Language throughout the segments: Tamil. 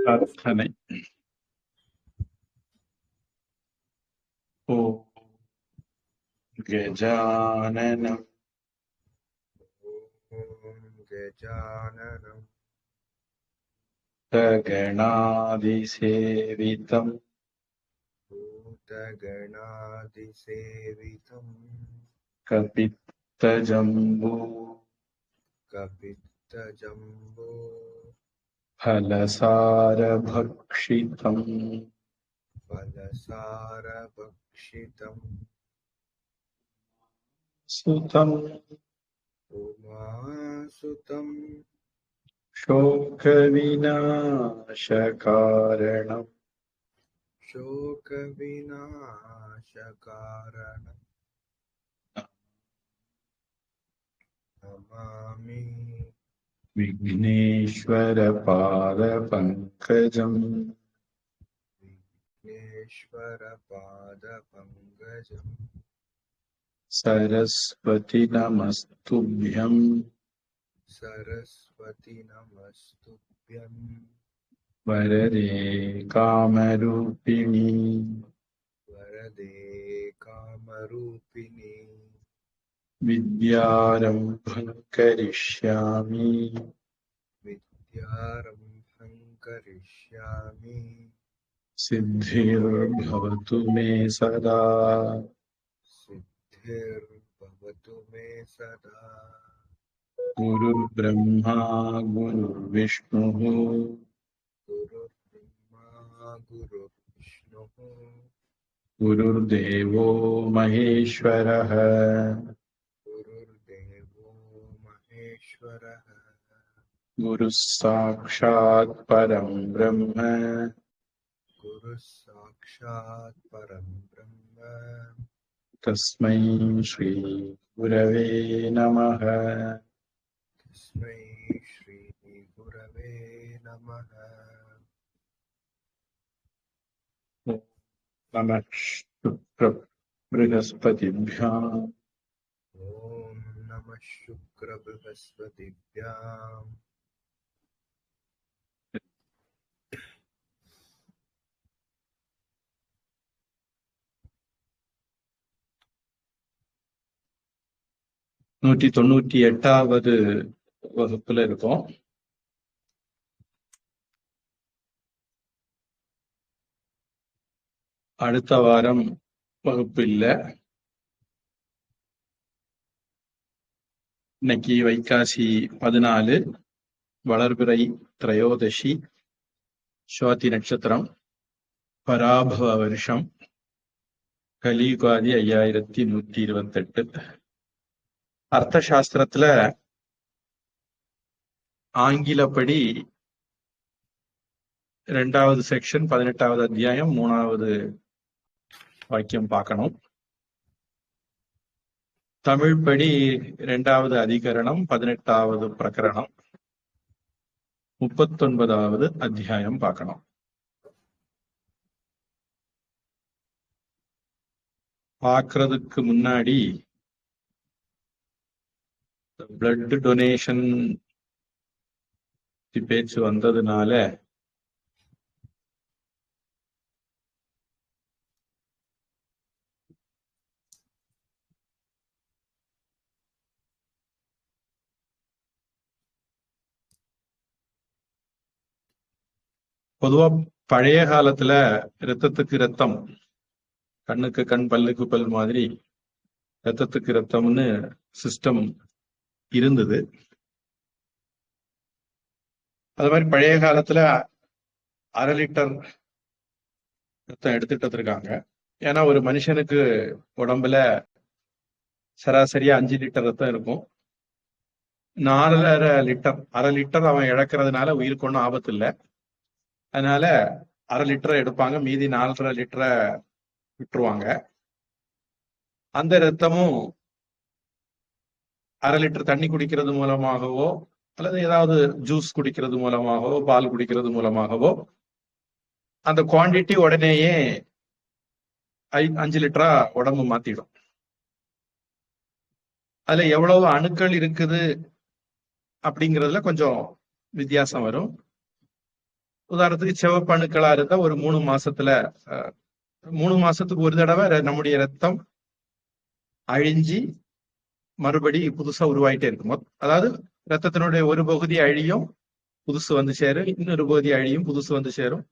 प्रार्थனை. ஓ கஜானனம் गजाननं गणाधिसेवितं भूतगणादिसेवितं कपित्तजम्बू कपित्तजम्बो फलसारभक्षितम् फलसारभक्षितं सुतम् उमासुतं शोकविनाशकारणम् शोकविनाशकारणं नमामि विघ्नेश्वरपादपङ्कजम् विघ्नेश्वरपादपङ्कजम् सरस्वति नमस्तुभ्यम् सरस्वती नमस्तुभ्यं वरदे कामरूपिणी वरदे कामरूपिणी विद्यारम्भं करिष्यामि विद्यारम्भं करिष्यामि सिद्धिर्भवतु मे सदा सिद्धिर्भवतु मे सदा गुरुर्ब्रह्मा गुरुर्विष्णुः गुरुर्ब्रह्मा गुरुर्विष्णुः गुरुर्देवो महेश्वरः गुरुर्देवो महेश्वरः गुरुः साक्षात् परं ब्रह्म गुरुः साक्षात् परं ब्रह्म तस्मै श्री गुरवे नमः तस्मै श्री गुरवे नमः नमः शुक्रबृहस्पतिभ्याम् ॐ नमः शुक्रबृहस्पतिभ्याम् நூற்றி 98வது வகுப்புல இருக்கோம். அடுத்த வாரம் வகுப்பு இல்ல. இன்னைக்கு வைகாசி 14 வளர்பிறை திரையோதசி சுவாதி நட்சத்திரம் பராபவ வருஷம் கலியுகாதி 5128. அர்த்த சாஸ்திரத்துல ஆங்கிலப்படி 2வது செக்ஷன் 18வது அத்தியாயம் 3வது வாக்கியம் பார்க்கணும். தமிழ் படி 2வது அதிகரணம் 18வது பிரகரணம் 39வது அத்தியாயம் பார்க்கணும். பார்க்கறதுக்கு முன்னாடி பிளட் டொனேஷன் பேச்சு வந்ததுனால பொதுவா பழைய காலத்துல ரத்தத்துக்கு ரத்தம், கண்ணுக்கு கண் பல்லுக்கு பல் மாதிரி ரத்தத்துக்கு ரத்தம்னு சிஸ்டம் இருந்தது. அது மாதிரி பழைய காலத்துல 1/2 லிட்டர் ரத்தம் எடுத்துட்டு இருக்காங்க. ஏன்னா ஒரு மனுஷனுக்கு உடம்புல சராசரியா 5 லிட்டர் ரத்தம் இருக்கும். 4.5 லிட்டர் 1/2 லிட்டர் அவன் இழக்கிறதுனால உயிருக்கு ஒன்றும் ஆபத்து இல்லை. அதனால 1/2 லிட்டரை எடுப்பாங்க, மீதி 4.5 லிட்டரை விட்டுருவாங்க. அந்த ரத்தமும் 1/2 லிட்டர் தண்ணி குடிக்கிறது மூலமாகவோ அல்லது ஏதாவது ஜூஸ் குடிக்கிறது மூலமாகவோ பால் குடிக்கிறது மூலமாகவோ அந்த குவான்டிட்டி உடனேயே 5 லிட்டரா உடம்பு மாத்திடும். அதுல எவ்வளவு அணுக்கள் இருக்குது அப்படிங்கிறதுல கொஞ்சம் வித்தியாசம் வரும். உதாரணத்துக்கு சிவப்பணுக்களா இருந்தா ஒரு 3 மாசத்துல 3 மாசத்துக்கு ஒரு தடவை நம்முடைய ரத்தம் அழிஞ்சி மறுபடி புதுசா உருவாயிட்டே இருக்கும். அதாவது ரத்தத்தினுடைய ஒரு பகுதி அழியும், புதுசு வந்து சேரும், இன்னொரு பகுதி அழியும், புதுசு வந்து சேரும்.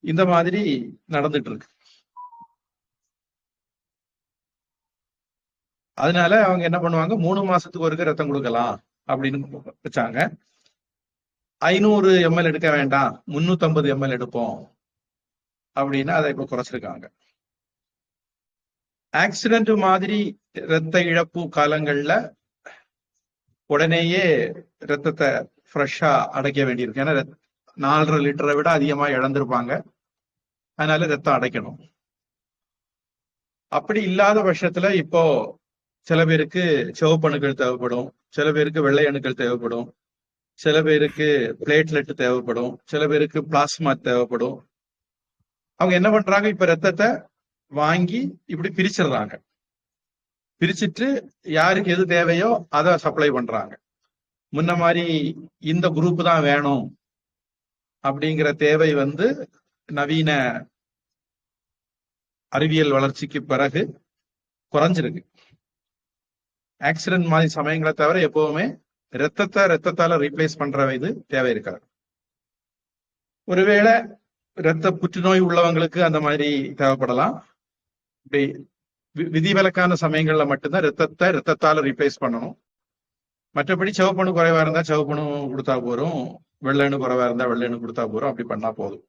இந்த மாதிரி நடந்துட்டு இருக்கு. அதனால அவங்க என்ன பண்ணுவாங்க, 3 மாசத்துக்கு ஒருக்க ரத்தம் கொடுக்கலாம் அப்படின்னு வச்சாங்க. 500 ml எடுக்க வேண்டாம், 350 ml எடுப்போம் அப்படின்னு அதை இப்ப குறைச்சிருக்காங்க. ஆக்சிடென்ட் மாதிரி ரத்த இழப்பு காலங்கள்ல உடனேயே ரத்தத்தை ஃப்ரெஷ்ஷா அடைக்க வேண்டியிருக்கு. ஏன்னா 4.5 லிட்டரை விட அதிகமா இழந்திருப்பாங்க, அதனால ரத்தம் அடைக்கணும். அப்படி இல்லாத பட்சத்துல இப்போ சில பேருக்கு சிவப்பணுக்கள் தேவைப்படும், சில பேருக்கு வெள்ளை அணுக்கள் தேவைப்படும், சில பேருக்கு பிளேட்லெட் தேவைப்படும், சில பேருக்கு பிளாஸ்மா தேவைப்படும். அவங்க என்ன பண்றாங்க, இப்ப ரத்தத்தை வாங்கி இப்படி பிரிச்சிடுறாங்க. பிரிச்சுட்டு யாருக்கு எது தேவையோ அதை சப்ளை பண்றாங்க. முன்ன மாதிரி இந்த குரூப் தான் வேணும் அப்படிங்கிற தேவை வந்து நவீன அறிவியல் வளர்ச்சிக்கு பிறகு குறைஞ்சிருக்கு. ஆக்சிடென்ட் மாதிரி சமயங்களை தவிர எப்பவுமே ரத்தத்தால ரீப்ளேஸ் பண்ற இது தேவை இருக்காது. ஒருவேளை ரத்த புற்றுநோய் உள்ளவங்களுக்கு அந்த மாதிரி தேவைப்படலாம். இப்படி விதிவிலக்கான சமயங்கள்ல மட்டும்தான் ரத்தத்தால ரீப்ளேஸ் பண்ணணும். மற்றபடி சிவப்பணு குறைவா இருந்தா சிவப்பணு கொடுத்தா போறோம், வெள்ளணு குறைவா இருந்தா வெள்ளணு கொடுத்தா போறோம், அப்படி பண்ணா போதும்.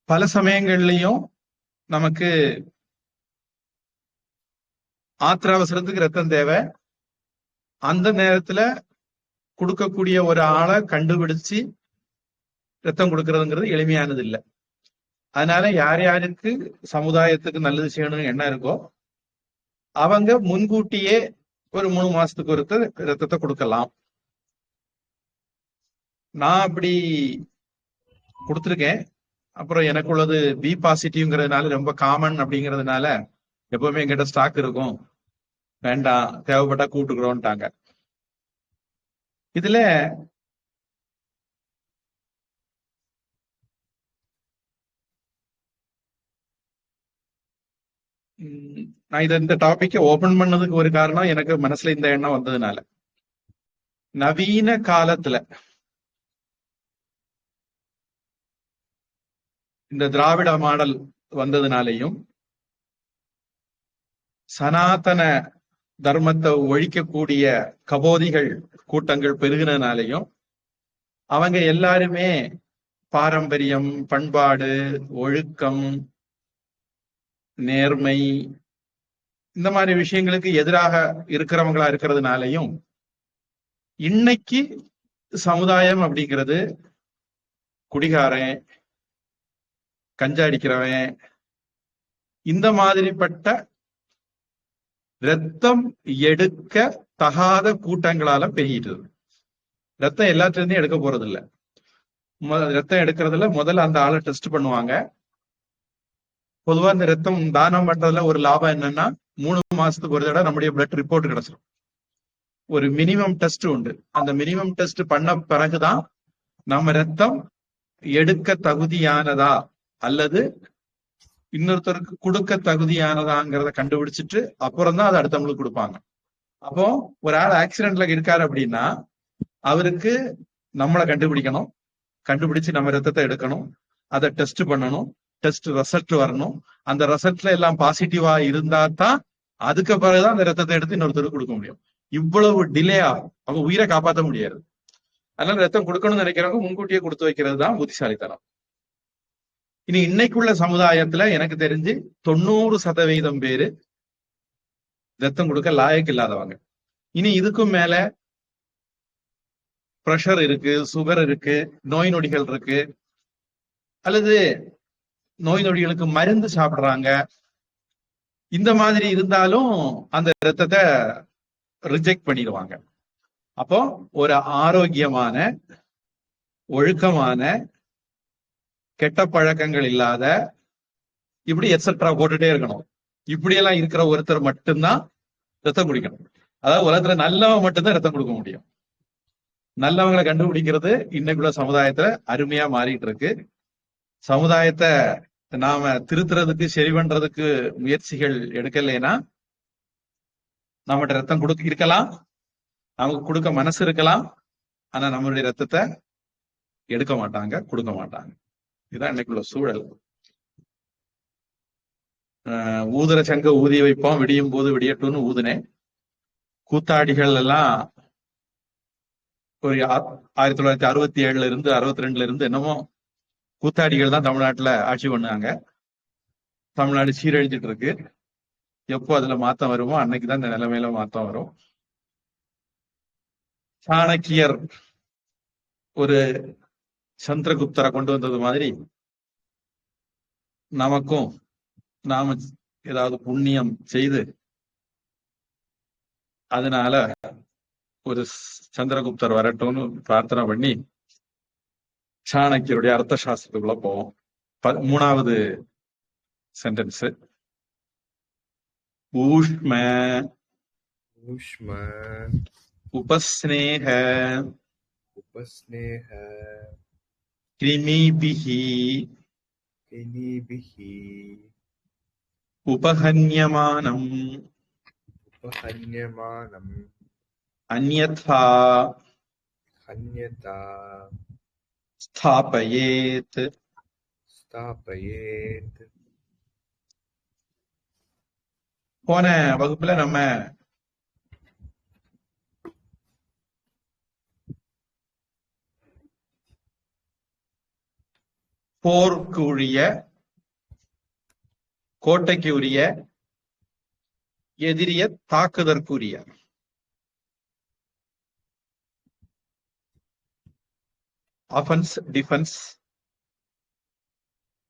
பல சமயங்கள்லயும் நமக்கு ஆத்திர அவசரத்துக்கு ரத்தம் தேவை. அந்த நேரத்துல கொடுக்கக்கூடிய ஒரு ஆளை கண்டுபிடிச்சு ரத்தம் கொடுக்கறதுங்கிறது எளிமையானது இல்லை. அதனால யார் யாருக்கு சமுதாயத்துக்கு நல்லது செய்யணும்னு என்ன இருக்கோ அவங்க முன்கூட்டியே ஒரு 3 மாசத்துக்கு ஒருத்தர் ரத்தத்தை கொடுக்கலாம். நான் அப்படி கொடுத்துருக்கேன். அப்புறம் எனக்கு உள்ளது பி பாசிட்டிவ்ங்கிறதுனால ரொம்ப காமன் அப்படிங்கிறதுனால எப்பவுமே எங்கிட்ட ஸ்டாக் இருக்கும், வேண்டாம் தேவைப்பட்டா கூட்டுக்கிறோம்ட்டாங்க. இதுல நான் இந்த டாபிக்கை ஓபன் பண்ணதுக்கு ஒரு காரணம் எனக்கு மனசுல இந்த எண்ணம் வந்ததுனால. நவீன காலத்துல இந்த திராவிட மாடல் வந்ததுனாலையும் சனாதன தர்மத்தை ஒழிக்கக்கூடிய கபோதிகள் கூட்டங்கள் பெருகினதுனாலையும் அவங்க எல்லாருமே பாரம்பரியம், பண்பாடு, ஒழுக்கம், நேர்மை இந்த மாதிரி விஷயங்களுக்கு எதிராக இருக்கிறவங்களா இருக்கிறதுனாலையும் இன்னைக்கு சமுதாயம் அப்படிங்கிறது குடிகாரன், கஞ்சா அடிக்கிறவன், இந்த மாதிரிப்பட்ட ரத்தம் எடுக்க தகாத கூட்டங்களால பெருகிட்டு. ரத்தம் எல்லாத்திலிருந்தே எடுக்க போறது இல்ல. ரத்தம் எடுக்கிறதுல முதல்ல அந்த ஆளை டெஸ்ட் பண்ணுவாங்க. பொதுவா இந்த ரத்தம் தானம் பண்றதுல ஒரு லாபம் என்னன்னா 3 மாசத்துக்கு ஒரு தடவை நம்முடைய பிளட் ரிப்போர்ட் கிடைச்சிடும். ஒரு மினிமம் டெஸ்ட் உண்டு. அந்த மினிமம் டெஸ்ட் பண்ண பிறகுதான் நம்ம ரத்தம் எடுக்க தகுதியானதா அல்லது இன்னொருத்தருக்கு கொடுக்க தகுதியானதாங்கிறத கண்டுபிடிச்சிட்டு அப்புறம் தான் அதை அடுத்தவங்களுக்கு கொடுப்பாங்க. அப்போ ஒரு ஆள் ஆக்சிடென்ட்ல இருக்காரு அப்படின்னா அவருக்கு நம்மளை கண்டுபிடிக்கணும், கண்டுபிடிச்சு நம்ம ரத்தத்தை எடுக்கணும், அதை டெஸ்ட் பண்ணணும், டெஸ்ட் ரிசல்ட் வரணும். அந்த ரிசல்ட்ல எல்லாம் பாசிட்டிவா இருந்தா தான் அதுக்கு பிறகுதான் அந்த ரத்தத்தை எடுத்து இன்னொருத்தருக்கு கொடுக்க முடியும். இவ்வளவு டிலே ஆகும், அவங்க உயிரை காப்பாற்ற முடியாது. அதனால ரத்தம் கொடுக்கணும்னு நினைக்கிறவங்க முன்கூட்டியே கொடுத்து வைக்கிறது தான் புத்திசாலித்தனம். இனி இன்னைக்குள்ள சமுதாயத்துல எனக்கு தெரிஞ்சு 90% பேரு ரத்தம் கொடுக்க லாயக்கு இல்லாதவங்க. இனி இதுக்கும் மேல பிரஷர் இருக்கு, சுகர் இருக்கு, நோய் நொடிகள் இருக்கு, அல்லது நோய் நொடிகளுக்கு மருந்து சாப்பிடுறாங்க. இந்த மாதிரி இருந்தாலும் அந்த ரத்தத்தை ரிஜெக்ட் பண்ணிடுவாங்க. அப்போ ஒரு ஆரோக்கியமான, ஒழுக்கமான, கெட்ட பழக்கங்கள் இல்லாத, இப்படி எட்ஸெட்ரா போட்டுட்டே இருக்கணும். இப்படியெல்லாம் இருக்கிற ஒருத்தர் மட்டும்தான் ரத்தம் குடிக்கணும். அதாவது உலகத்துல நல்லவன் மட்டும்தான் ரத்தம் கொடுக்க முடியும். நல்லவங்களை கண்டுபிடிக்கிறது இன்னைக்குள்ள சமுதாயத்துல அருமையா மாறிட்டு இருக்கு. சமுதாயத்தை நாம திருத்துறதுக்கு சரி பண்றதுக்கு முயற்சிகள் எடுக்கலைன்னா நம்மகிட்ட ரத்தம் இருக்கலாம், நமக்கு கொடுக்க மனசு இருக்கலாம், ஆனா நம்மளுடைய ரத்தத்தை எடுக்க மாட்டாங்க, கொடுக்க மாட்டாங்க. இதுதான் இன்னைக்குள்ள சூழல். ஊதுற சங்க ஊதி வைப்போம், விடியும் போது விடியட்டும்னு ஊதுனேன். கூத்தாடிகள் எல்லாம் ஒரு 1967 இருந்து 62 இருந்து என்னமோ கூத்தாடிகள் தான் தமிழ்நாட்டுல ஆட்சி பண்ணாங்க. தமிழ்நாடு சீரழிஞ்சிட்டு இருக்கு. எப்போ அதுல மாத்தம் வருமோ அன்னைக்குதான் இந்த நிலைமையில மாத்தம் வரும். சாணக்கியர் ஒரு சந்திரகுப்தரை கொண்டு வந்தது மாதிரி நமக்கும் நாம ஏதாவது புண்ணியம் செய்து அதனால ஒரு சந்திரகுப்தர் வரட்டும்னு பிரார்த்தனை பண்ணி சாணக்கியருடைய அர்த்த சாஸ்திரத்துக்குள்ள போவோம். 3வது சென்டென்ஸ். ஊஷ்ம ऊष्म உபஸ்நேக उपस्नेह கிருமிபிஹி किनिभिः உபஹன்யமானம் उपहन्यमानम् அந்யதா हन्यता ஸ்தாபயேத். स्थापयेत्. போன வகுப்புல நம்ம போருக்கு உரிய, கோட்டைக்கு உரிய, எதிரிய தாக்குதற்குரிய, அஃபென்ஸ் டிஃபென்ஸ்,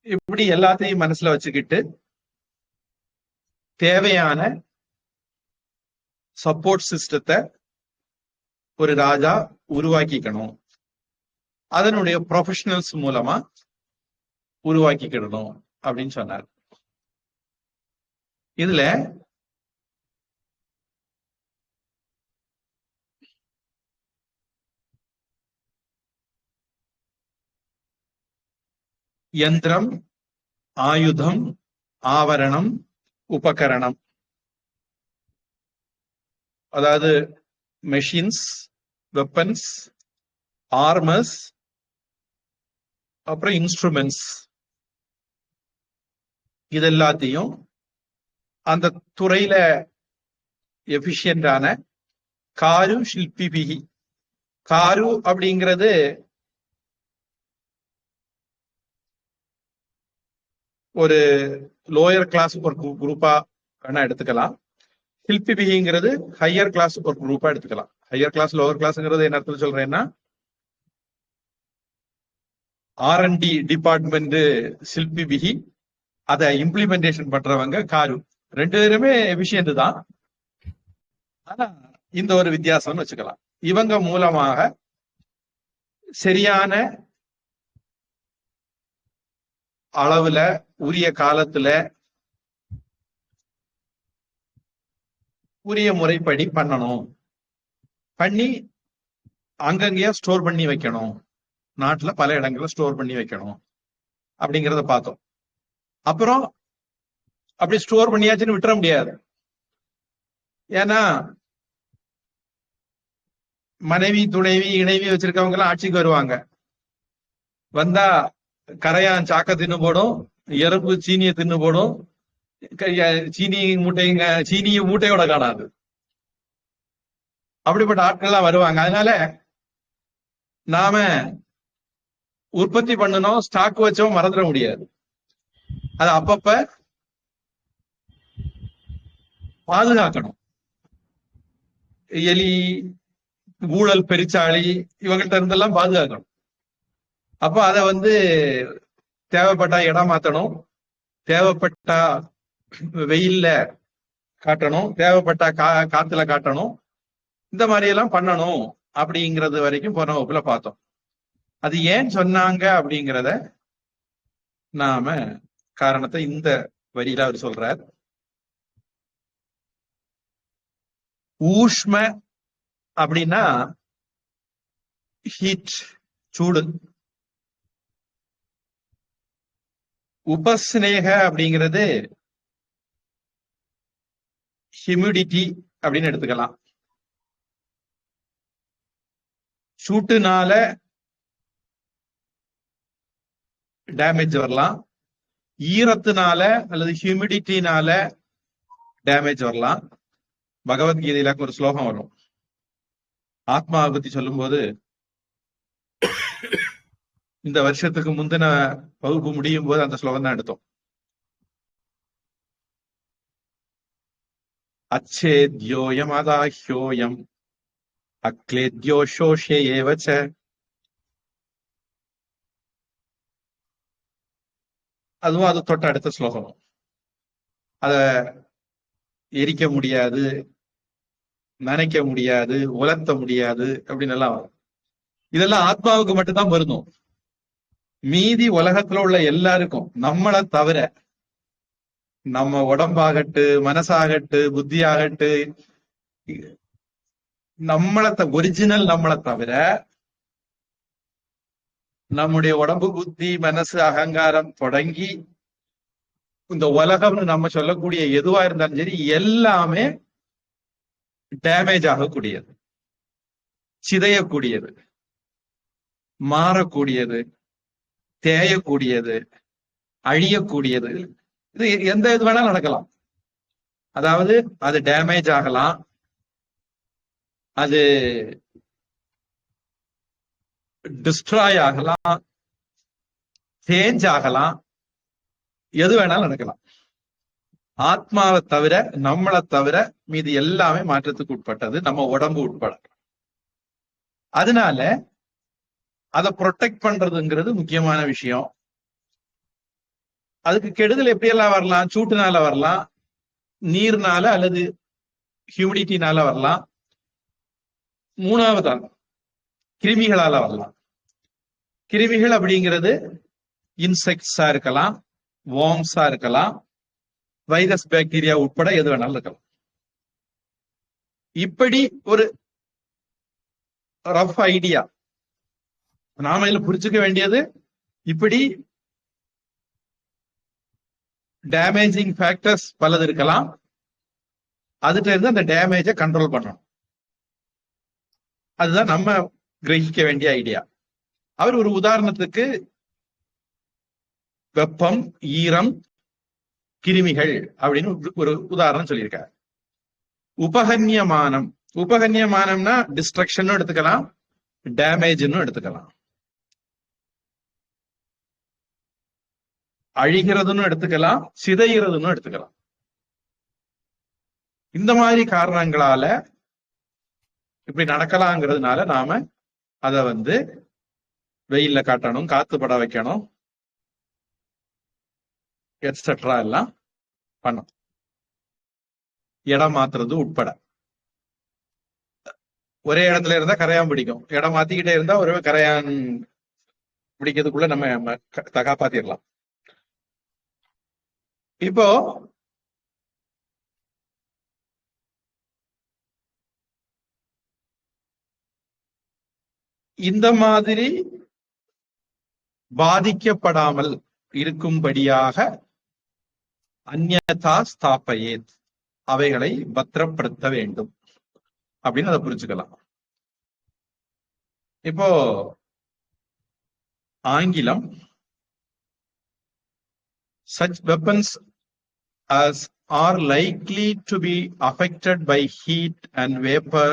இப்படி எல்லாத்தையும் மனசுல வச்சுக்கிட்டு தேவையான சப்போர்ட் சிஸ்டத்தை ஒரு ராஜா உருவாக்கிக்கணும். அதனுடைய ப்ரொஃபஷனல்ஸ் மூலமா உருவாக்கிக்கிடணும் அப்படின்னு சொன்னார். இதுல யந்திரம், ஆயுதம், ஆவரணம், உபகரணம், அதாவது மெஷின்ஸ், வெப்பன்ஸ், ஆர்மர்ஸ், அப்புறம் இன்ஸ்ட்ருமெண்ட்ஸ், இது எல்லாத்தையும் அந்த துறையில எஃபிஷியன்டான காரு ஷில்பிபிகி. காரு அப்படிங்கிறது ஒரு லோயர் கிளாஸ் ஒரு குரூப்பா வேணா எடுத்துக்கலாம். ஷில்பிபிகிங்கிறது ஹையர் கிளாஸ் ஒரு குரூப்பா எடுத்துக்கலாம். ஹையர் கிளாஸ் லோவர் கிளாஸ்ங்கிறது என்ன அர்த்தம் சொல்றேன்னா, R&D டிபார்ட்மெண்ட் ஷில்பிபிகி, அதை இம்ப்ளிமெண்டேஷன் பண்றவங்க காரு. ரெண்டு பேருமே எஃபிஷியன்ட் தான், ஆனா இந்த ஒரு வித்தியாசம்னு வச்சுக்கலாம். இவங்க மூலமாக சரியான அளவுல உரிய காலத்துல உரிய முறைப்படி பண்ணணும், பண்ணி அங்கங்கேயா ஸ்டோர் பண்ணி வைக்கணும், நாட்டுல பல இடங்கள்ல ஸ்டோர் பண்ணி வைக்கணும் அப்படிங்கிறத பார்த்தோம். அப்புறம் அப்படி ஸ்டோர் பண்ணியாச்சுன்னு விட்டுற முடியாது. ஏன்னா மனைவி, துணைவி, இணைவி வச்சிருக்கவங்க எல்லாம் ஆட்சிக்கு வருவாங்க. வந்தா கரையான் சாக்க தின்னு போடும், எறும்பு சீனியை தின்னு போடும், சீனி மூட்டைங்க சீனிய மூட்டையோட காணாது. அப்படிப்பட்ட ஆட்கள் எல்லாம் வருவாங்க. அதனால நாம உற்பத்தி பண்ணணும், ஸ்டாக் வச்சோம் மறந்துட முடியாது. அது அப்பப்ப பாதுகாக்கணும். எலி, ஊழல், பெருச்சாளி இவங்கள்ட்ட இருந்தெல்லாம் பாதுகாக்கணும். அப்ப அதை தேவைப்பட்டா இடம் மாத்தணும், தேவைப்பட்டா வெயில்ல காட்டணும், தேவைப்பட்டா காத்துல காட்டணும், இந்த மாதிரி எல்லாம் பண்ணணும் அப்படிங்கிறது வரைக்கும் போன வகுப்புல பார்த்தோம். அது ஏன் சொன்னாங்க அப்படிங்கிறத நாம காரணத்தை இந்த வரியில அவர் சொல்றார். ஊஷ்ம அப்படின்னா ஹீட், சூடு. உபஸ்நேக அப்படிங்கிறது ஹியூமிடிட்டி அப்படின்னு எடுத்துக்கலாம். சூட்டுனால டேமேஜ் வரலாம், ஈரத்தினால அல்லது ஹியூமிடிட்டினால டேமேஜ் வரலாம். பகவத்கீதையில ஒரு ஸ்லோகம் வரும், ஆத்மாவை பத்தி சொல்லும் போது, இந்த வருஷத்துக்கு முந்தின வகுப்பு முடியும் போது அந்த ஸ்லோகம் தான் எடுத்தோம். அச்சேத்யோயம் அதாஹ்யோயம் அக்லேத்யோ சோஷே ஏவச்ச. அதுவும் அது தொட்ட அடுத்த ஸ்லோகம். அத எரிக்க முடியாது, நனைக்க முடியாது, உலர்த்த முடியாது அப்படின்னு எல்லாம் வரும். இதெல்லாம் ஆத்மாவுக்கு மட்டும்தான் பொருந்தும். மீதி உலகத்துல உள்ள எல்லாருக்கும், நம்மளை தவிர, நம்ம உடம்பாகட்டு, மனசாகட்டு, புத்தியாகட்டு, ஒரிஜினல் நம்மளை தவிர நம்முடைய உடம்பு, புத்தி, மனசு, அகங்காரம் தொடங்கி இந்த உலகம்னு நம்ம சொல்லக்கூடிய எதுவா இருந்தாலும் சரி, எல்லாமே டேமேஜ் ஆகக்கூடியது, சிதையக்கூடியது, மாறக்கூடியது, தேயக்கூடியது, அழியக்கூடியது. இது எந்த இது வேணாலும் நடக்கலாம். அதாவது அது டேமேஜ் ஆகலாம், அது டிஸ்ட்ராய் ஆகலாம், சேஞ்ச் ஆகலாம், எது வேணாலும் நடக்கலாம். ஆத்மாவை தவிர, நம்மளை தவிர மீது எல்லாமே மாற்றத்துக்கு உட்பட்டது, நம்ம உடம்பு உட்பட. அதனால அதை ப்ரொடெக்ட் பண்றதுங்கிறது முக்கியமான விஷயம். அதுக்கு கெடுதல் எப்படியெல்லாம் வரலாம்? சூட்டுனால வரலாம், நீர்னால அல்லது ஹியூமிடிட்டினால வரலாம், மூணாவதா கிருமிகளால வரலாம். கிருமிகள் அப்படிங்கிறது இன்செக்ட்ஸா இருக்கலாம், வார்ம்ஸா இருக்கலாம், வைரஸ், பாக்டீரியா உட்பட எது வேணாலும் இருக்கலாம். இப்படி ஒரு ரஃப் ஐடியா நாம இதுல புரிஞ்சுக்க வேண்டியது, இப்படி டேமேஜிங் ஃபேக்டர்ஸ் பலது இருக்கலாம். அதுல இருந்து அந்த டேமேஜை கண்ட்ரோல் பண்ணணும். அதுதான் நம்ம கிரகிக்க வேண்டிய ஐடியா. அவர் ஒரு உதாரணத்துக்கு வெப்பம், ஈரம், கிருமிகள் அப்படின்னு ஒரு உதாரணம் சொல்லியிருக்காரு. உபகன்யமானம், உபகன்யமானம்னா டிஸ்ட்ரக்ஷன் எடுத்துக்கலாம், டேமேஜ்னு எடுத்துக்கலாம், அழிகிறதுன்னு எடுத்துக்கலாம், சிதைகிறதுன்னு எடுத்துக்கலாம். இந்த மாதிரி காரணங்களால இப்படி நடக்கலாங்கிறதுனால நாம அத வெயில்ல காட்டணும், காத்து பட வைக்கணும், எட்ஸெட்ரா எல்லாம் பண்ணும். இடம் மாத்துறது உட்பட. ஒரே இடத்துல இருந்தா கரையான் பிடிக்கும், இடம் மாத்திக்கிட்டே இருந்தா ஒருவே கரையான் பிடிக்கிறதுக்குள்ள நம்ம காப்பாத்திடலாம். இப்போ இந்த மாதிரி பாதிக்கப்படாமல் இருக்கும்படியாக அந்யதா ஸ்தாபயேத், அவைகளை பத்திரப்படுத்த வேண்டும் அப்படின்னு அதை புரிஞ்சுக்கலாம். இப்போ ஆங்கிலம், such weapons as are likely to be affected by heat and vapor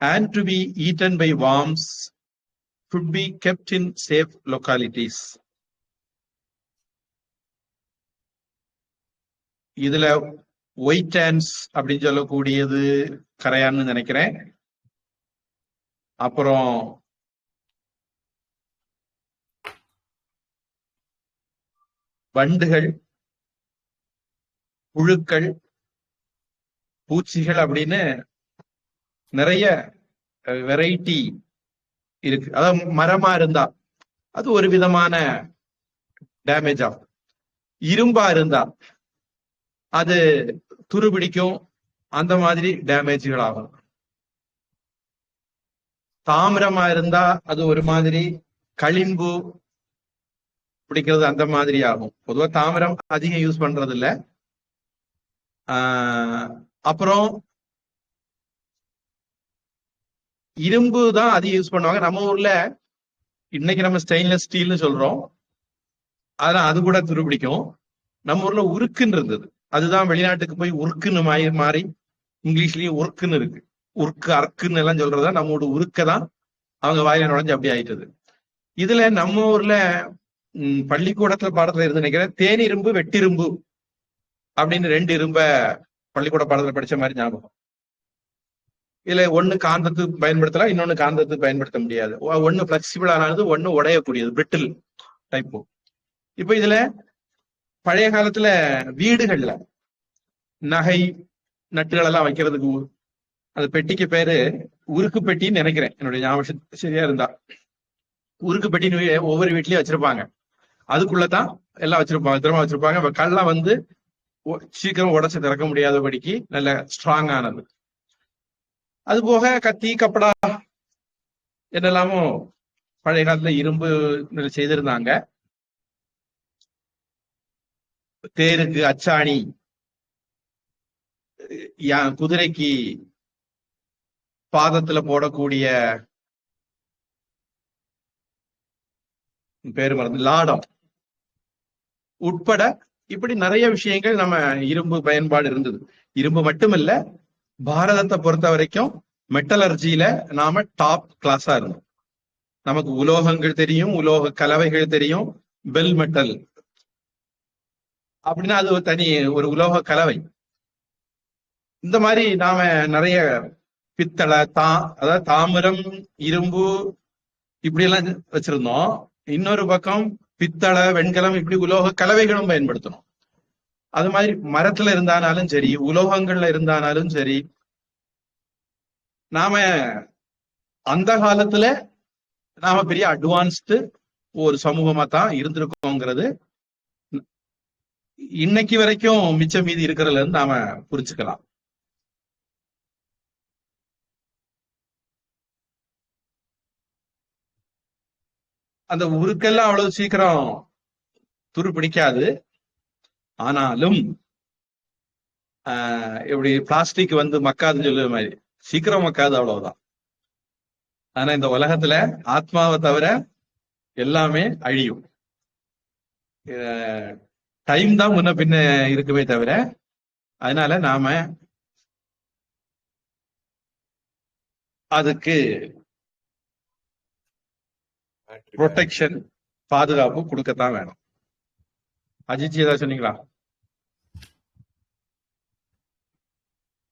and to be eaten by worms should be kept in safe localities. இதுல ஒயிட் டான்ஸ் அப்படின்னு சொல்லக்கூடியது கரையான்னு நினைக்கிறேன். அப்புறம் வண்டுகள், புழுக்கள், பூச்சிகள் அப்படின்னு நிறைய வெரைட்டி இருக்கு. அதாவது மரமா இருந்தா அது ஒரு விதமான டேமேஜ் ஆகும். இரும்பா இருந்தா அது துருபிடிக்கும், அந்த மாதிரி டேமேஜ்கள் ஆகும். தாமிரமா இருந்தா அது ஒரு மாதிரி களிம்பு பிடிக்கிறது அந்த மாதிரி ஆகும். பொதுவா தாமிரம் அதிகம் யூஸ் பண்றது இல்ல. அப்புறம் இரும்பு தான் அதிகம் யூஸ் பண்ணுவாங்க நம்ம ஊர்ல. இன்னைக்கு நம்ம ஸ்டெயின்லெஸ் ஸ்டீல்னு சொல்றோம், அதெல்லாம் அது கூட துருப்பிடிக்கும். நம்ம ஊர்ல உருக்குன்னு இருந்தது, அதுதான் வெளிநாட்டுக்கு போய் உருக்குன்னு மாறி இங்கிலீஷ்லயும் உருக்குன்னு இருக்கு. உருக்கு அர்க்குன்னு எல்லாம் சொல்றதா நம்மளோட உருக்கதான் அவங்க வாயில நுழைஞ்சு அப்படி ஆயிட்டது. இதுல நம்ம ஊர்ல பள்ளிக்கூடத்துல பாடத்துல இருந்து நினைக்கிறேன், தேனிரும்பு வெட்டிரும்பு அப்படின்னு 2 இரும்ப பள்ளிக்கூட பாடத்துல படிச்ச மாதிரி ஞாபகம். இதுல ஒண்ணு காந்தத்துக்கு பயன்படுத்தலாம், இன்னொன்னு காந்தத்துக்கு பயன்படுத்த முடியாது. ஒண்ணு பிளெக்சிபிள் ஆனது, ஒண்ணு உடையக்கூடியது, பிரிட்டில் டைப். இப்ப இதுல பழைய காலத்துல வீடுகள்ல நகை நட்டுகள் எல்லாம் வைக்கிறதுக்கு அந்த பெட்டிக்கு பேரு உருக்கு பெட்டின்னு நினைக்கிறேன், என்னுடைய ஞாபகம் சரியா இருந்தா. உருக்கு பெட்டின்னு ஒவ்வொரு வீட்லயும் வச்சிருப்பாங்க. அதுக்குள்ளதான் எல்லாம் வச்சிருப்பாங்க, திறமா வச்சிருப்பாங்க. கல்லாம் வந்து சீக்கிரம் உடச்சு திறக்க முடியாதபடிக்கு நல்ல ஸ்ட்ராங் ஆனது. அது போக கத்தி கப்படா என்னெல்லாமோ பழைய காலத்துல இரும்பு செய்திருந்தாங்க. தேருக்கு அச்சாணி, குதிரைக்கு பாதத்துல போடக்கூடிய பேரு மறந்து லாடம் உட்பட இப்படி நிறைய விஷயங்கள் நம்ம இரும்பு பயன்பாடு இருந்தது. இரும்பு மட்டுமல்ல, பாரதத்தை பொறுத்த வரைக்கும் மெட்டலர்ஜியில நாம டாப் கிளாஸா இருந்தோம். நமக்கு உலோகங்கள் தெரியும், உலோக கலவைகள் தெரியும். பெல் மெட்டல் அப்படின்னா அது ஒரு தனி ஒரு உலோக கலவை. இந்த மாதிரி நாம நிறைய பித்தளை, அதாவது தாமிரம், இரும்பு இப்படி எல்லாம் வச்சிருந்தோம். இன்னொரு பக்கம் பித்தளை, வெண்கலம் இப்படி உலோக கலவைகளும் பயன்படுத்தணும். அது மாதிரி மரத்துல இருந்தானாலும் சரி, உலோகங்கள்ல இருந்தானாலும் சரி, நாம அந்த காலத்துல நாம பெரிய அட்வான்ஸ்டு ஒரு சமூகமா தான் இருந்திருக்கோங்கிறது இன்னைக்கு வரைக்கும் மிச்சம் மீதி இருக்கிறதுல இருந்து நாம புரிச்சுக்கலாம். அந்த உருக்கெல்லாம் அவ்வளவு சீக்கிரம் துரு பிடிக்காது. ஆனாலும் இப்படி பிளாஸ்டிக் வந்து மக்காதுன்னு சொல்லுற மாதிரி சீக்கிரம் மக்காது, அவ்வளவுதான். ஆனா இந்த உலகத்துல ஆத்மாவை தவிர எல்லாமே அழியும். டைம் தான் முன்ன பின்ன இருக்குமே தவிர, அதனால நாம அதுக்கு ப்ரொடெக்ஷன், பாதுகாப்பு கொடுக்கத்தான் வேணும். அஜித் ஏதாவது சொன்னீங்களா?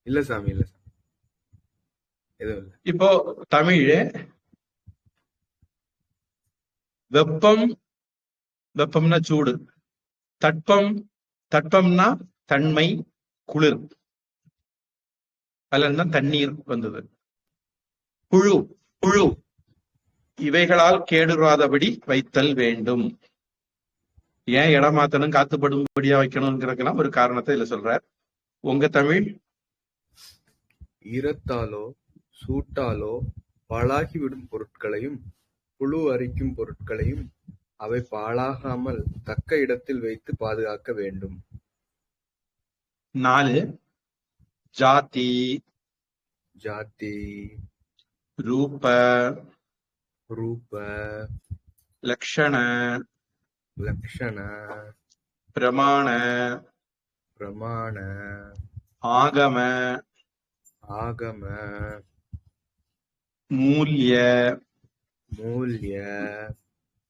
இல்ல சாமி, இல்ல சாமி, எதுவும் இல்ல. இப்போ தமிழ் வெப்பம், வெப்பம்னா சூடு, தட்பம், தட்பம்னா தன்மை, குளிர், அதுல தான் தண்ணீர் வந்தது. புழு, புழு இவைகளால் கேடுறாதபடி வைத்தல் வேண்டும். ஏன் இடம் மாத்தணும், காத்துப்படும்படியா வைக்கணும்ங்கிறதுக்கெல்லாம் ஒரு காரணத்தை இதுல சொல்றார். உங்க தமிழ் ஈரத்தாலோ சூட்டாலோ பாழாகிவிடும் பொருட்களையும் புழு அரிக்கும் பொருட்களையும் அவை பாழாகாமல் தக்க இடத்தில் வைத்து பாதுகாக்க வேண்டும். 4 ஜாதி, ஜாதி, ரூப, ரூப, லக்ஷண, லக்ஷண, பிரமாண, பிரமாண, ஆகம, ஆகம, மூல்ய, மூல்ய,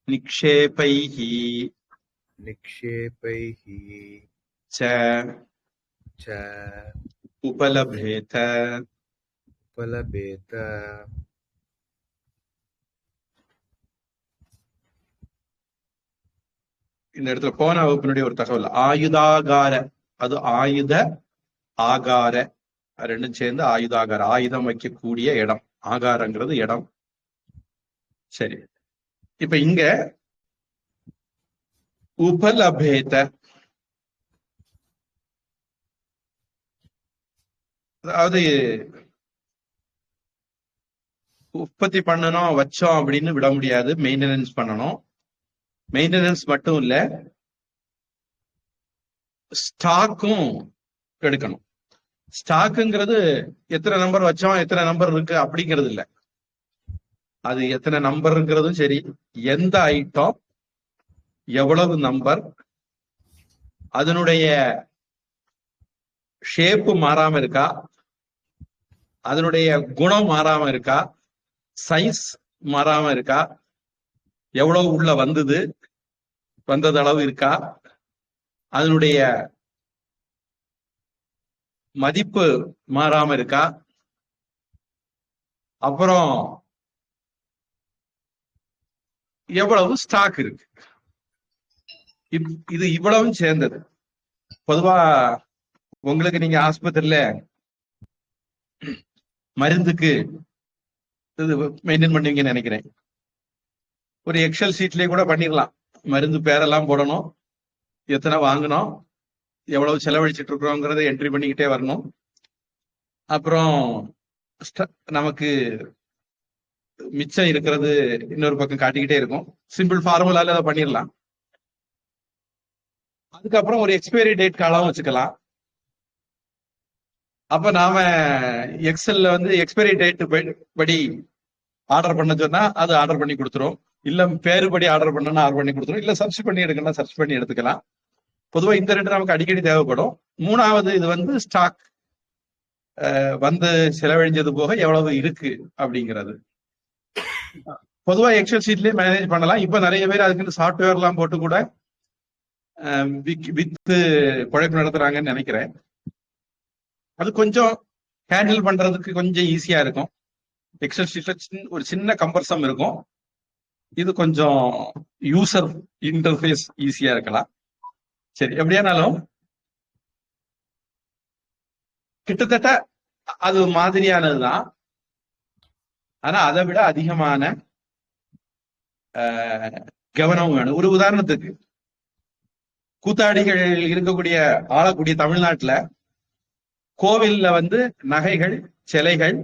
நிக்ஷேபைஹி, நிக்ஷேபைஹி, ச, ச, உபலபேத, உபலபேத. இந்த இடத்துல போன வகுப்பினுடைய ஒரு தகவல், ஆயுதாகார, அது ஆயுத ஆகார ரெண்டும் சேர்ந்து ஆயுதாகார, ஆயுதம் வைக்கக்கூடிய இடம். ஆகாரங்கிறது இடம். சரி, இப்ப இங்க உபலபேத, அதாவது உற்பத்தி பண்ணணும் வச்சோம் அப்படின்னு விட முடியாது, மெயின்டெனன்ஸ் பண்ணணும். மெயின்டெனன்ஸ் மட்டும் இல்ல, ஸ்டாக்கும் எடுக்கணும். ஸ்டாக்குங்கிறது எத்தனை நம்பர் வச்சோம் எத்தனை நம்பர் இருக்கு அப்படிங்கிறது இல்ல, அது எத்தனை நம்பர்ங்கிறதும் சரி, எந்த ஐட்டம் எவ்வளவு நம்பர், அதனுடைய ஷேப்பு மாறாம இருக்கா, அதனுடைய குணம் மாறாம இருக்கா, சைஸ் மாறாம இருக்கா, எவ்வளவு உள்ள வந்தது அளவு இருக்கா, அதனுடைய மதிப்பு மாறாம இருக்கா, அப்புறம் எவ்வளவு ஸ்டாக் இருக்கு, இது இவ்வளவும் சேர்ந்தது. பொதுவா உங்களுக்கு நீங்க ஆஸ்பத்திரியில மருந்துக்கு இது மெயின்டைன் பண்ணுவீங்கன்னு நினைக்கிறேன். ஒரு எக்ஸல் ஷீட்லயே கூட பண்ணிடலாம். மருந்து பேரெல்லாம் போடணும், எத்தனை வாங்கணும், எவ்வளவு செலவழிச்சிட்டு இருக்கிறோங்கிறத என்ட்ரி பண்ணிக்கிட்டே வரணும். அப்புறம் நமக்கு மிச்சம் இருக்கிறது இன்னொரு பக்கம் காட்டிக்கிட்டே இருக்கும். சிம்பிள் ஃபார்முலால அதை பண்ணிடலாம். அதுக்கப்புறம் ஒரு எக்ஸ்பைரி டேட் காலம் வச்சுக்கலாம். அப்ப நாம எக்ஸல்ல வந்து எக்ஸ்பைரி டேட் படி ஆர்டர் பண்ண சொன்னா அது ஆர்டர் பண்ணி கொடுத்துரும், இல்ல பேருபடி ஆர்டர் பண்ணா ஆர்டர் பண்ணி கொடுத்துரும், இல்ல சர்ச் பண்ணி எடுக்கணும் சர்ச் பண்ணி எடுத்துக்கலாம். பொதுவா இந்த ரெண்டு நமக்கு அடிக்கடி தேவைப்படும். மூணாவது இது வந்து ஸ்டாக் வந்து செலவழிஞ்சது போக எவ்வளவு இருக்கு அப்படிங்கிறது. பொதுவா எக்ஸல் ஷீட்லயே மேனேஜ் பண்ணலாம். இப்ப நிறைய பேர் அதுக்கு சாஃப்ட்வேர் எல்லாம் போட்டு கூட வித்து குழைப்பு நடத்துறாங்கன்னு நினைக்கிறேன். அது கொஞ்சம் ஹேண்டில் பண்றதுக்கு கொஞ்சம் ஈஸியா இருக்கும். எக்ஸல் ஷீட்ல ஒரு சின்ன கம்பர்சம் இருக்கும், இது கொஞ்சம் யூசர் இன்டர்ஃபேஸ் ஈஸியா இருக்கலாம். சரி, எப்படியானாலும் கிட்டத்தட்ட அது மாதிரியானதுதான். ஆனா அதை விட அதிகமான கவனம் வேணும். ஒரு உதாரணத்துக்கு, கூத்தாடிகள் இருக்கக்கூடிய ஆளக்கூடிய தமிழ்நாட்டுல கோவில்ல வந்து நகைகள், சிலைகள்,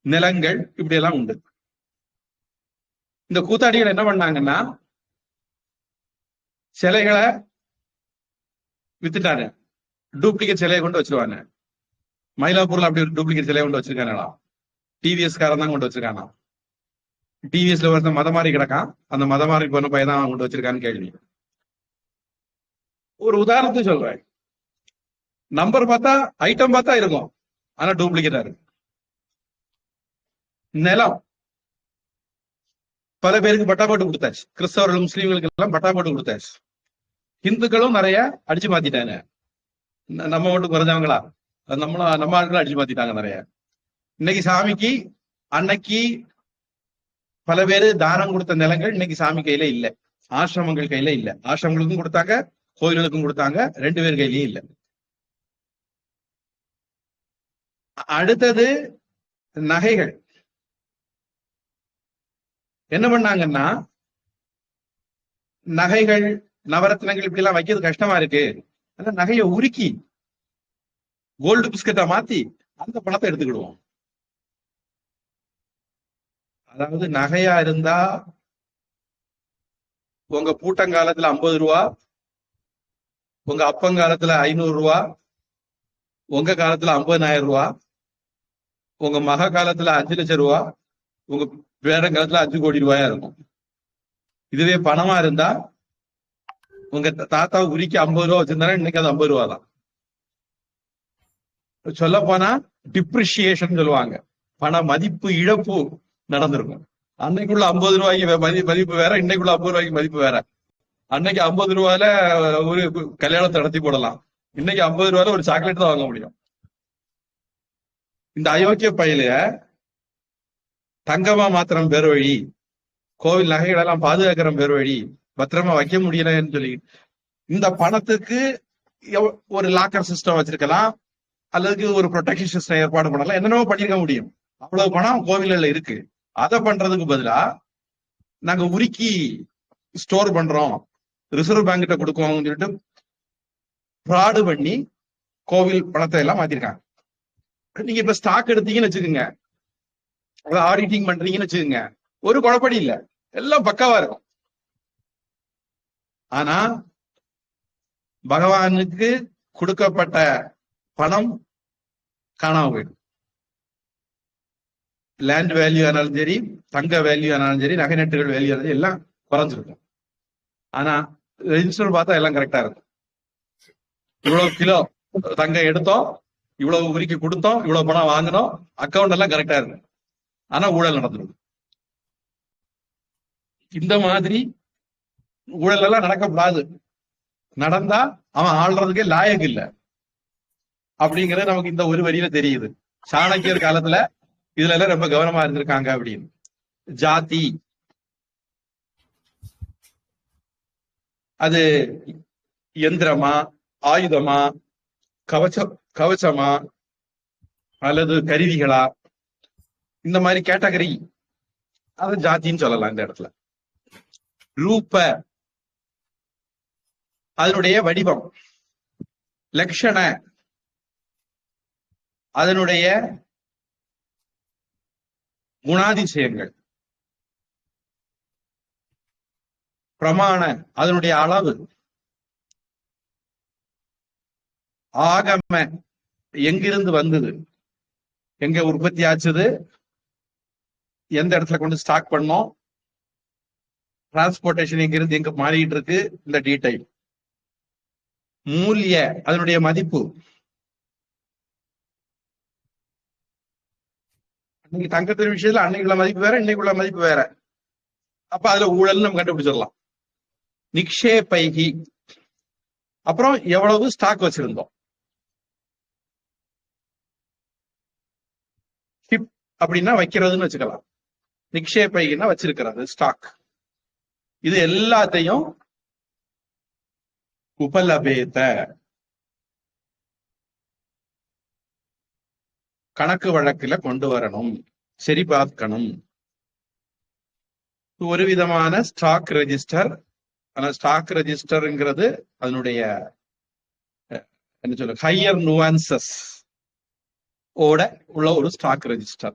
நிலங்கள் இப்படி எல்லாம் உண்டு. இந்த கூத்தாடிகள் என்ன பண்ணாங்கன்னா சிலைகளை வித்துட்டாங்க, டூப்ளிகேட் சிலையை கொண்டு வச்சிருவாங்க. மயிலாப்பூர்ல அப்படி ஒரு டூப்ளிகேட் சிலையை கொண்டு வச்சிருக்காங்களா, டிவிஎஸ் காரன் தான் கொண்டு வச்சிருக்கானா. டிவிஎஸ்ல ஒருத்தன் மத மாறி கிடக்கான், அந்த மத மாறி போன பையன் தான் கொண்டு வச்சிருக்கான்னு கேள்வி. ஒரு உதாரணத்துக்கு சொல்றேன், நம்பர் பார்த்தா ஐட்டம் பார்த்தா இருக்கும், ஆனா டூப்ளிகேட்டா இருக்கு. நிலம் பல பேருக்கு பட்டா போட்டு கொடுத்தாச்சு, கிறிஸ்தவர்கள் முஸ்லீம்களுக்கு எல்லாம் பட்டா போட்டு கொடுத்தாச்சு. இந்துக்களும் நிறைய அடிச்சு மாத்திட்டாங்க. நம்ம மட்டும் குறைஞ்சவங்களா, நம்ம ஆட்களும் அடிச்சு மாத்திட்டாங்க நிறைய. இன்னைக்கு சாமிக்கு அன்னைக்கு பல பேரு தானம் கொடுத்த நிலங்கள் இன்னைக்கு சாமி கையில இல்ல, ஆசிரமங்கள் கையில இல்ல. ஆசிரமங்களுக்கும் கொடுத்தாங்க, கோயில்களுக்கும் கொடுத்தாங்க, ரெண்டு பேர் கையிலயும் இல்ல. அடுத்தது நகைகள். என்ன பண்ணாங்கன்னா, நகைகள் நவரத்னங்கள் இப்படி எல்லாம் வைக்கிறது கஷ்டமா இருக்கு, அந்த நகையை உருக்கி கோல்டு பிஸ்கட்டா மாத்தி அந்த பணத்தை எடுத்துக்கிடுவோம். அதாவது நகையா இருந்தா உங்க பூட்டங்காலத்துல 50 ரூபா, உங்க அப்பங்காலத்துல 500 ரூபா, உங்க காலத்துல 50,000 ரூபா, உங்க மக காலத்துல 5 லட்சம் ரூபா, உங்க பேரங்காலத்துல 5 கோடி ரூபாயா இருக்கும். இதுவே பணமா இருந்தா உங்க தாத்தா உரிக்கு 50 ரூபா வச்சிருந்தாரு, இன்னைக்கு அது 50 ரூபா தான். சொல்ல போனா டிப்ரிசியேஷன் சொல்லுவாங்க, பண மதிப்பு இழப்பு நடந்திருக்கும். அன்னைக்குள்ள 50 ரூபாய்க்கு மதிப்பு வேற, இன்னைக்குள்ள 50 ரூபாய்க்கு மதிப்பு வேற. அன்னைக்கு 50 ரூபாயில ஒரு கல்யாணத்தை நடத்தி போடலாம், இன்னைக்கு 50 ரூபாயில ஒரு சாக்லேட் தான் வாங்க முடியும். இந்த அயோக்கிய பயில தங்கமா மாத்திரம் பேர் வழி, கோவில் நகைகள் எல்லாம் பாதுகாக்கிற பேர் வழி, பத்திரமா வைக்க முடியலன்னு சொல்லி இந்த பணத்துக்கு ஒரு லாக்கர் சிஸ்டம் வச்சிருக்கலாம், அல்லது ஒரு ப்ரொடெக்ஷன் சிஸ்டம் ஏற்பாடு பண்ணலாம், என்னென்னவோ பண்ணிருக்க முடியும். அவ்வளவு பணம் கோவில்ல இருக்கு. அதை பண்றதுக்கு பதிலா நாங்க உருக்கி ஸ்டோர் பண்றோம், ரிசர்வ் பேங்க் கிட்ட கொடுக்குவோம்னு சொல்லிட்டு ஃப்ராடு பண்ணி கோவில் பணத்தை எல்லாம் மாத்திருக்காங்க. நீங்க இப்ப ஸ்டாக் எடுத்தீங்கன்னு வச்சுக்கோங்க, ஆடிட்டிங் பண்றீங்கன்னு வச்சுக்கோங்க, ஒரு குழப்படி இல்ல, எல்லாம் பக்காவா இருக்கும். ஆனா பகவானுக்கு கொடுக்கப்பட்ட பணம் காணாம போயிடும். லேண்ட் வேல்யூ ஆனாலும் சரி, தங்க வேல்யூ ஆனாலும் சரி, நகை நட்டுகள் வேல்யூ ஆனாலும் எல்லாம் குறைஞ்சிருக்கும். ஆனா ரெஜிஸ்டர் பார்த்தா எல்லாம் கரெக்டா இருக்கும். இவ்வளவு கிலோ தங்கம் எடுத்தோம், இவ்வளவு உரிக்கு கொடுத்தோம், இவ்வளவு பணம் வாங்கினோம், அக்கௌண்ட் எல்லாம் கரெக்டா இருக்கு. ஆனா ஊழல் நடந்துடும். இந்த மாதிரி ஊழல் எல்லாம் நடக்கக்கூடாது. நடந்தா அவன் ஆள்றதுக்கே லாயக்கு இல்ல அப்படிங்கறது நமக்கு இந்த ஒரு வரியில தெரியுது. சாணக்கியர் காலத்துல இதுல எல்லாம் ரொம்ப கவனமா இருந்திருக்காங்க அப்படின்னு. ஜாதி அது எந்திரமா, ஆயுதமா, கவச்சமா அல்லது கருவிகளா, இந்த மாதிரி கேட்டகரி அது ஜாதின்னு சொல்லலாம். இந்த இடத்துல ரூப அதனுடைய வடிவம், லட்சண அதனுடைய குணாதிசயங்கள், பிரமாண அதனுடைய அளவு, ஆகம எங்கிருந்து வந்தது, எங்க உற்பத்தி ஆச்சுது, எந்த இடத்துல கொண்டு ஸ்டாக் பண்ணோம், டிரான்ஸ்போர்டேஷன் எங்க இருந்து எங்க மாறிட்டு இருக்கு, இந்த டீடைல். மூல்ய அதனுடைய மதிப்பு, இன்னைக்கு தங்கத்தின் விஷயத்துல அன்னைக்குள்ள மதிப்பு வேற, இன்னைக்குள்ள மதிப்பு வேற. அப்ப அதுல ஊழல் நம்ம கண்டுபிடிச்சிடலாம். நிக்ஷேபைகி அப்புறம் எவ்வளவு ஸ்டாக் வச்சிருந்தோம். ஹிப் அப்படின்னா வைக்கிறதுன்னு வச்சுக்கலாம், நிக்ஷேபைகின்னா வச்சிருக்கிறது ஸ்டாக். இது எல்லாத்தையும் உபலபேத கணக்கு வழக்குல கொண்டு வரணும், சரி பார்க்கணும். ஒரு விதமான ஸ்டாக் ரெஜிஸ்டர். ஆனா ஸ்டாக் ரெஜிஸ்டர்ங்கிறது அதனுடைய என்ன சொல்ல ஹையர் நுவான்சஸ் ஓட உள்ள ஒரு ஸ்டாக் ரெஜிஸ்டர்.